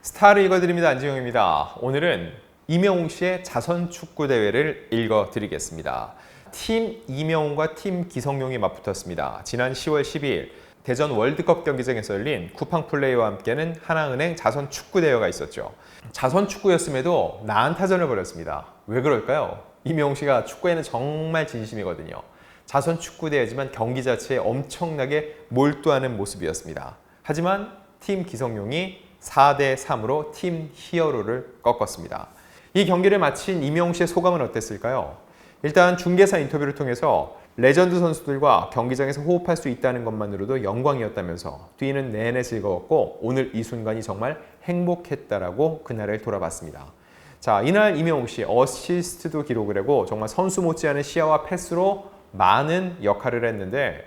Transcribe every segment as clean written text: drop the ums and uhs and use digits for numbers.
스타를 읽어드립니다. 안지용입니다. 오늘은 이명웅 씨의 자선 축구 대회를 읽어드리겠습니다. 팀 이명웅과 팀 기성용이 맞붙었습니다. 지난 10월 12일 대전 월드컵 경기장에서 열린 쿠팡 플레이와 함께는 하나은행 자선 축구 대회가 있었죠. 자선 축구였음에도 난타전을 벌였습니다. 왜 그럴까요? 이명웅 씨가 축구에는 정말 진심이거든요. 자선 축구 대회지만 경기 자체에 엄청나게 몰두하는 모습이었습니다. 하지만 팀 기성용이 4대3으로 팀 히어로를 꺾었습니다. 이 경기를 마친 이명웅 씨의 소감은 어땠을까요? 일단 중계사 인터뷰를 통해서 레전드 선수들과 경기장에서 호흡할 수 있다는 것만으로도 영광이었다면서 뛰는 내내 즐거웠고 오늘 이 순간이 정말 행복했다라고 그날을 돌아봤습니다. 자, 이날 이명웅 씨 어시스트도 기록을 하고 정말 선수 못지않은 시야와 패스로 많은 역할을 했는데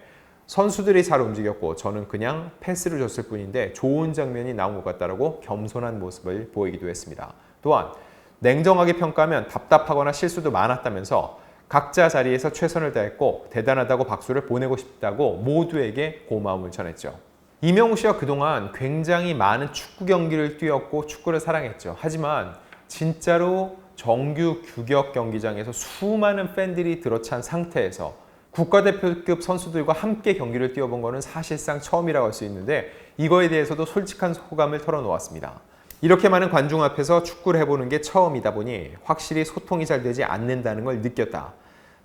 선수들이 잘 움직였고 저는 그냥 패스를 줬을 뿐인데 좋은 장면이 나온 것 같다라고 겸손한 모습을 보이기도 했습니다. 또한 냉정하게 평가하면 답답하거나 실수도 많았다면서 각자 자리에서 최선을 다했고 대단하다고 박수를 보내고 싶다고 모두에게 고마움을 전했죠. 이명웅 씨가 그동안 굉장히 많은 축구 경기를 뛰었고 축구를 사랑했죠. 하지만 진짜로 정규 규격 경기장에서 수많은 팬들이 들어찬 상태에서 국가대표급 선수들과 함께 경기를 뛰어본 것은 사실상 처음이라고 할 수 있는데 이거에 대해서도 솔직한 소감을 털어놓았습니다. 이렇게 많은 관중 앞에서 축구를 해보는 게 처음이다 보니 확실히 소통이 잘 되지 않는다는 걸 느꼈다.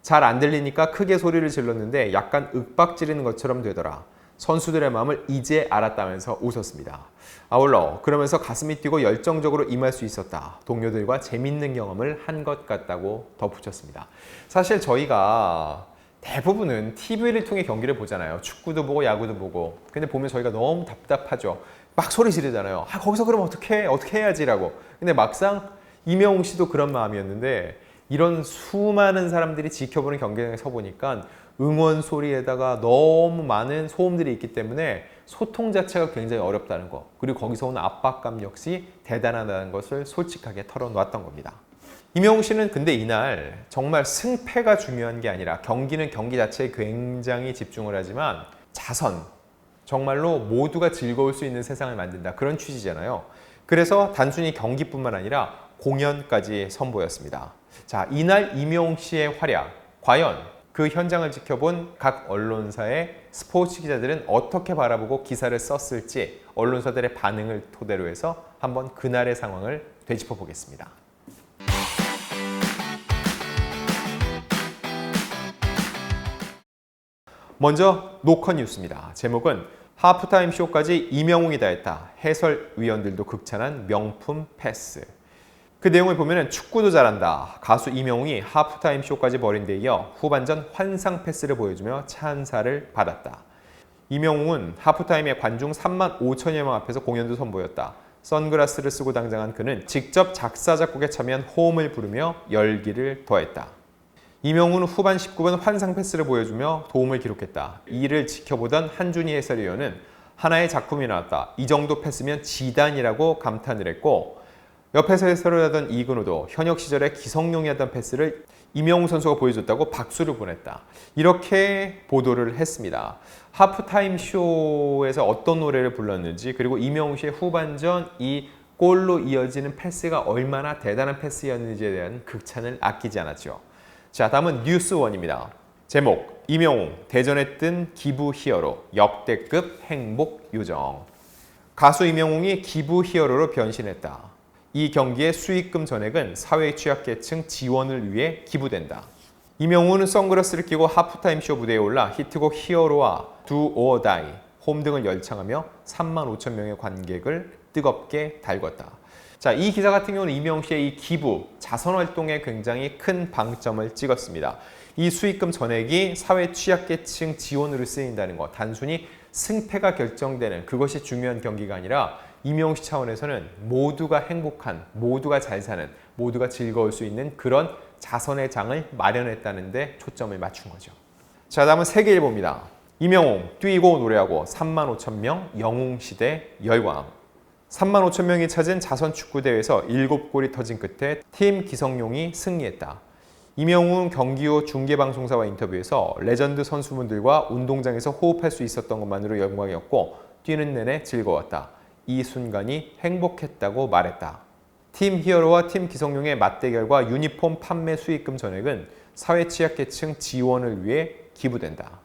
잘 안 들리니까 크게 소리를 질렀는데 약간 윽박지르는 것처럼 되더라. 선수들의 마음을 이제 알았다면서 웃었습니다. 아울러 그러면서 가슴이 뛰고 열정적으로 임할 수 있었다. 동료들과 재밌는 경험을 한 것 같다고 덧붙였습니다. 사실 저희가 대부분은 TV를 통해 경기를 보잖아요. 축구도 보고 야구도 보고. 근데 보면 저희가 너무 답답하죠. 막 소리 지르잖아요. 거기서 그러면 어떻게 해야지라고. 근데 막상 이명웅 씨도 그런 마음이었는데 이런 수많은 사람들이 지켜보는 경기장에 서 보니까 응원 소리에다가 너무 많은 소음들이 있기 때문에 소통 자체가 굉장히 어렵다는 거. 그리고 거기서 오는 압박감 역시 대단하다는 것을 솔직하게 털어놓았던 겁니다. 이명웅 씨는 근데 이날 정말 승패가 중요한 게 아니라 경기는 경기 자체에 굉장히 집중을 하지만 자선, 정말로 모두가 즐거울 수 있는 세상을 만든다. 그런 취지잖아요. 그래서 단순히 경기뿐만 아니라 공연까지 선보였습니다. 자, 이날 이명웅 씨의 활약, 과연 그 현장을 지켜본 각 언론사의 스포츠 기자들은 어떻게 바라보고 기사를 썼을지 언론사들의 반응을 토대로 해서 한번 그날의 상황을 되짚어 보겠습니다. 먼저 노컷 뉴스입니다. 제목은 하프타임 쇼까지 이명웅이 다 했다. 해설위원들도 극찬한 명품 패스. 그 내용을 보면 축구도 잘한다. 가수 이명웅이 하프타임 쇼까지 벌인 데 이어 후반전 환상 패스를 보여주며 찬사를 받았다. 이명웅은 하프타임에 관중 3만 5천여 명 앞에서 공연도 선보였다. 선글라스를 쓰고 당장한 그는 직접 작사 작곡에 참여한 호음을 부르며 열기를 더했다. 이명웅은 후반 19분 환상 패스를 보여주며 도움을 기록했다. 이를 지켜보던 한준희 해설위원은 하나의 작품이 나왔다. 이 정도 패스면 지단이라고 감탄을 했고 옆에서 해설을 하던 이근호도 현역 시절에 기성용이 하던 패스를 이명웅 선수가 보여줬다고 박수를 보냈다. 이렇게 보도를 했습니다. 하프타임 쇼에서 어떤 노래를 불렀는지 그리고 이명웅 씨의 후반전 이 골로 이어지는 패스가 얼마나 대단한 패스였는지에 대한 극찬을 아끼지 않았죠. 자, 다음은 뉴스원입니다. 제목, 이명웅, 대전에 뜬 기부 히어로, 역대급 행복 요정. 가수 이명웅이 기부 히어로로 변신했다. 이 경기의 수익금 전액은 사회 취약계층 지원을 위해 기부된다. 이명웅은 선글라스를 끼고 하프타임 쇼 무대에 올라 히트곡 히어로와 Do or Die, 홈 등을 열창하며 3만 5천 명의 관객을 뜨겁게 달궜다. 자, 이 기사 같은 경우는 이명웅 씨의 이 기부, 자선활동에 굉장히 큰 방점을 찍었습니다. 이 수익금 전액이 사회 취약계층 지원으로 쓰인다는 것, 단순히 승패가 결정되는 그것이 중요한 경기가 아니라 이명웅 씨 차원에서는 모두가 행복한, 모두가 잘 사는, 모두가 즐거울 수 있는 그런 자선의 장을 마련했다는 데 초점을 맞춘 거죠. 자, 다음은 세계일보입니다. 이명웅, 뛰고 노래하고 3만 5천 명, 영웅시대 열광. 3만 5천 명이 찾은 자선축구대회에서 7골이 터진 끝에 팀 기성용이 승리했다. 이명웅은 경기 후 중계방송사와 인터뷰에서 레전드 선수분들과 운동장에서 호흡할 수 있었던 것만으로 영광이었고 뛰는 내내 즐거웠다. 이 순간이 행복했다고 말했다. 팀 히어로와 팀 기성용의 맞대결과 유니폼 판매 수익금 전액은 사회 취약계층 지원을 위해 기부된다.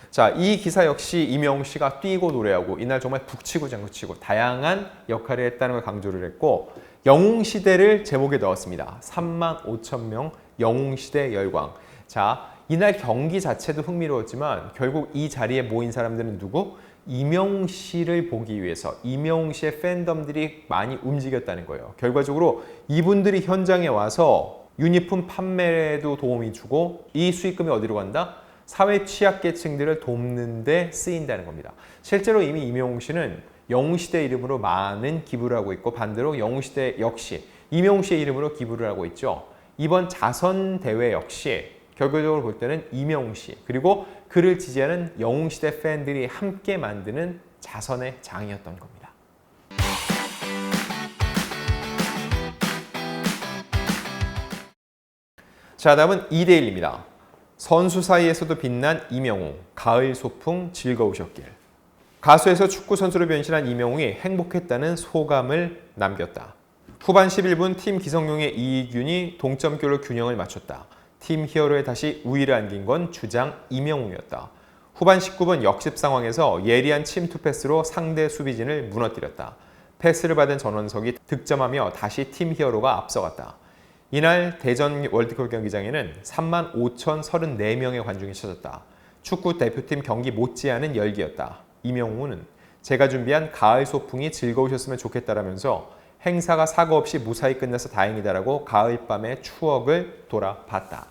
자, 이 기사 역시 임영웅 씨가 뛰고 노래하고 이날 정말 북치고 장구치고 다양한 역할을 했다는 걸 강조를 했고 영웅시대를 제목에 넣었습니다. 35,000명 영웅시대 열광. 자, 이날 경기 자체도 흥미로웠지만 결국 이 자리에 모인 사람들은 누구? 임영웅 씨를 보기 위해서 임영웅 씨의 팬덤들이 많이 움직였다는 거예요. 결과적으로 이분들이 현장에 와서 유니폼 판매에도 도움이 주고 이 수익금이 어디로 간다? 사회 취약계층들을 돕는 데 쓰인다는 겁니다. 실제로 이미 임영웅 씨는 영웅시대 이름으로 많은 기부를 하고 있고 반대로 영웅시대 역시 임영웅 씨의 이름으로 기부를 하고 있죠. 이번 자선대회 역시 결과적으로 볼 때는 임영웅 씨 그리고 그를 지지하는 영웅시대 팬들이 함께 만드는 자선의 장이었던 겁니다. 자, 다음은 2대1입니다. 선수 사이에서도 빛난 임영웅, 가을 소풍 즐거우셨길. 가수에서 축구 선수로 변신한 임영웅이 행복했다는 소감을 남겼다. 후반 11분 팀 기성용의 이익윤이 동점골로 균형을 맞췄다. 팀 히어로에 다시 우위를 안긴 건 주장 임영웅이었다. 후반 19분 역습 상황에서 예리한 침투 패스로 상대 수비진을 무너뜨렸다. 패스를 받은 전원석이 득점하며 다시 팀 히어로가 앞서갔다. 이날 대전 월드컵 경기장에는 35,034명의 관중이 찾았다. 축구 대표팀 경기 못지않은 열기였다. 임영웅은 제가 준비한 가을 소풍이 즐거우셨으면 좋겠다라면서 행사가 사고 없이 무사히 끝나서 다행이다라고 가을밤의 추억을 돌아봤다.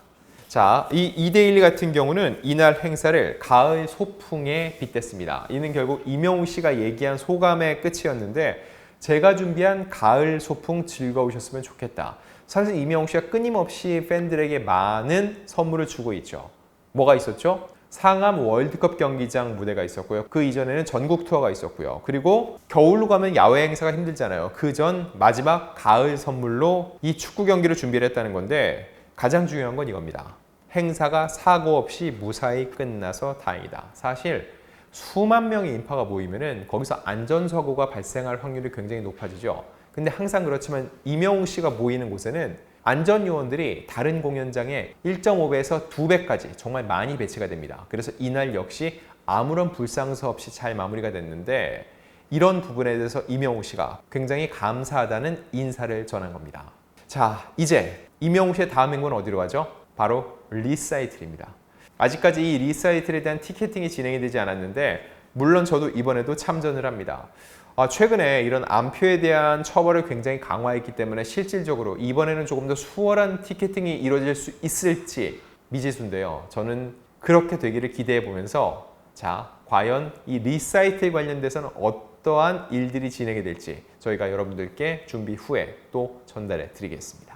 자, 이 2대1 같은 경우는 이날 행사를 가을 소풍에 빗댔습니다. 이는 결국 임영웅 씨가 얘기한 소감의 끝이었는데 제가 준비한 가을 소풍 즐거우셨으면 좋겠다. 사실 임영웅 씨가 끊임없이 팬들에게 많은 선물을 주고 있죠. 뭐가 있었죠? 상암 월드컵 경기장 무대가 있었고요. 그 이전에는 전국 투어가 있었고요. 그리고 겨울로 가면 야외 행사가 힘들잖아요. 그 전 마지막 가을 선물로 이 축구 경기를 준비를 했다는 건데 가장 중요한 건 이겁니다. 행사가 사고 없이 무사히 끝나서 다행이다. 사실 수만 명의 인파가 모이면은 거기서 안전사고가 발생할 확률이 굉장히 높아지죠. 근데 항상 그렇지만 임영웅 씨가 모이는 곳에는 안전요원들이 다른 공연장의 1.5배에서 2배까지 정말 많이 배치가 됩니다. 그래서 이날 역시 아무런 불상사 없이 잘 마무리가 됐는데 이런 부분에 대해서 임영웅 씨가 굉장히 감사하다는 인사를 전한 겁니다. 자, 이제 임영웅 씨의 다음 행보는 어디로 가죠? 바로 리사이틀입니다. 아직까지 이 리사이틀에 대한 티켓팅이 진행이 되지 않았는데 물론 저도 이번에도 참전을 합니다. 최근에 이런 암표에 대한 처벌을 굉장히 강화했기 때문에 실질적으로 이번에는 조금 더 수월한 티켓팅이 이루어질 수 있을지 미지수인데요. 저는 그렇게 되기를 기대해 보면서 자, 과연 이 리사이틀 관련돼서는 어떠한 일들이 진행이 될지 저희가 여러분들께 준비 후에 또 전달해 드리겠습니다.